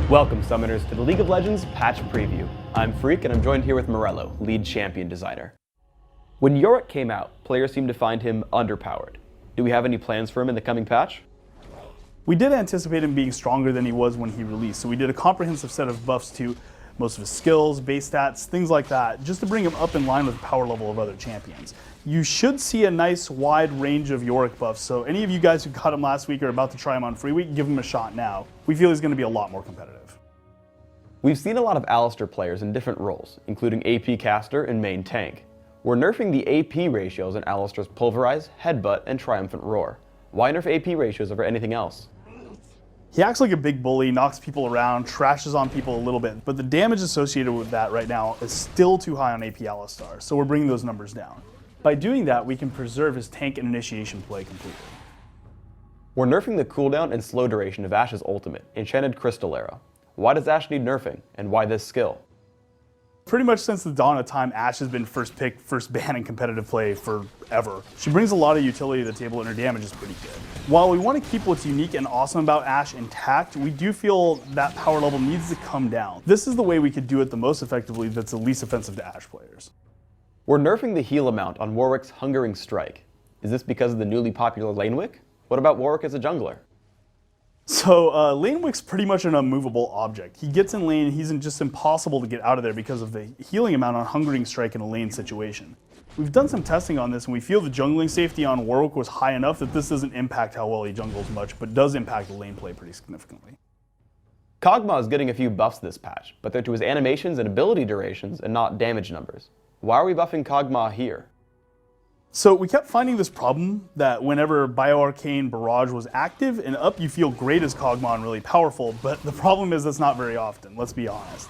Welcome, Summoners, to the League of Legends Patch Preview. I'm Freak, and I'm joined here with Morello, lead champion designer. When Yorick came out, players seemed to find him underpowered. Do we have any plans for him in the coming patch? We did anticipate him being stronger than he was when he released, so we did a comprehensive set of buffs to most of his skills, base stats, things like that, just to bring him up in line with the power level of other champions. You should see a nice wide range of Yorick buffs, so any of you guys who got him last week or are about to try him on free week, give him a shot now. We feel he's going to be a lot more competitive. We've seen a lot of Alistar players in different roles, including AP caster and main tank. We're nerfing the AP ratios in Alistar's Pulverize, Headbutt, and Triumphant Roar. Why nerf AP ratios over anything else? He acts like a big bully, knocks people around, trashes on people a little bit, but the damage associated with that right now is still too high on AP Alistar, so we're bringing those numbers down. By doing that, we can preserve his tank and initiation play completely. We're nerfing the cooldown and slow duration of Ashe's ultimate, Enchanted Crystal Arrow. Why does Ashe need nerfing, and why this skill? Pretty much since the dawn of time, Ashe has been first pick, first ban in competitive play forever. She brings a lot of utility to the table and her damage is pretty good. While we want to keep what's unique and awesome about Ashe intact, we do feel that power level needs to come down. This is the way we could do it the most effectively that's the least offensive to Ashe players. We're nerfing the heal amount on Warwick's Hungering Strike. Is this because of the newly popular Lane Wick? What about Warwick as a jungler? So Lane Wick's pretty much an unmovable object. He gets in lane, he's just impossible to get out of there because of the healing amount on Hungering Strike in a lane situation. We've done some testing on this and we feel the jungling safety on Warwick was high enough that this doesn't impact how well he jungles much, but does impact the lane play pretty significantly. Kog'Maw is getting a few buffs this patch, but they're to his animations and ability durations and not damage numbers. Why are we buffing Kog'Maw here? So we kept finding this problem that whenever BioArcane Barrage was active and up, you feel great as Kog'Maw and really powerful, but the problem is that's not very often, let's be honest.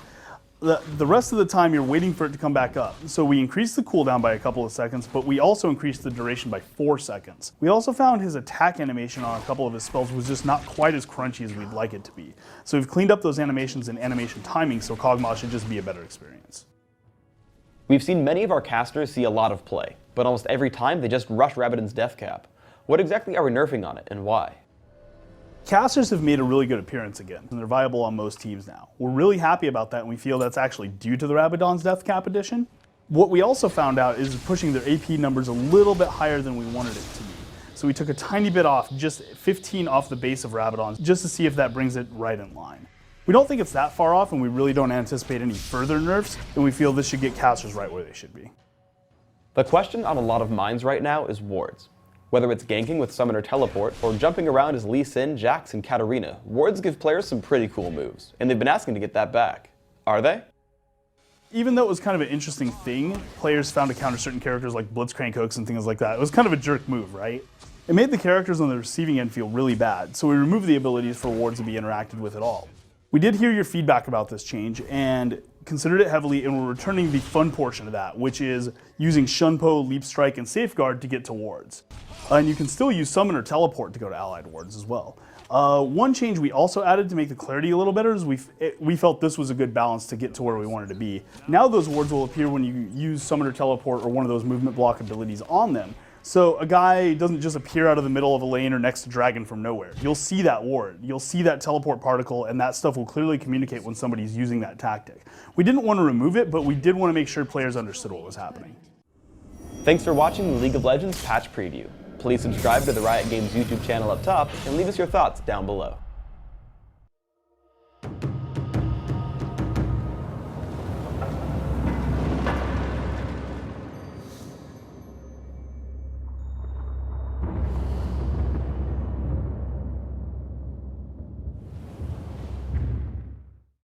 The rest of the time you're waiting for it to come back up. So we increased the cooldown by a couple of seconds, but we also increased the duration by 4 seconds. We also found his attack animation on a couple of his spells was just not quite as crunchy as we'd like it to be. So we've cleaned up those animations and animation timing, so Kog'Maw should just be a better experience. We've seen many of our casters see a lot of play, but almost every time they just rush Rabadon's death cap. What exactly are we nerfing on it, and why? Casters have made a really good appearance again, and they're viable on most teams now. We're really happy about that, and we feel that's actually due to the Rabadon's death cap addition. What we also found out is pushing their AP numbers a little bit higher than we wanted it to be. So we took a tiny bit off, just 15 off the base of Rabadon's, just to see if that brings it right in line. We don't think it's that far off, and we really don't anticipate any further nerfs, and we feel this should get casters right where they should be. The question on a lot of minds right now is wards. Whether it's ganking with Summoner Teleport or jumping around as Lee Sin, Jax, and Katarina, wards give players some pretty cool moves, and they've been asking to get that back. Are they? Even though it was kind of an interesting thing, players found to counter certain characters like Blitzcrank hooks and things like that. It was kind of a jerk move, right? It made the characters on the receiving end feel really bad, so we removed the abilities for wards to be interacted with at all. We did hear your feedback about this change and considered it heavily, and we're returning the fun portion of that, which is using Shunpo, Leap Strike, and Safeguard to get to wards. And you can still use Summon or Teleport to go to allied wards as well. One change we also added to make the clarity a little better is we felt this was a good balance to get to where we wanted to be. Now those wards will appear when you use Summon or Teleport or one of those movement block abilities on them. So a guy doesn't just appear out of the middle of a lane or next to Dragon from nowhere. You'll see that ward, you'll see that teleport particle, and that stuff will clearly communicate when somebody's using that tactic. We didn't want to remove it, but we did want to make sure players understood what was happening. Thanks for watching the League of Legends Patch Preview. Please subscribe to the Riot Games YouTube channel up top and leave us your thoughts down below.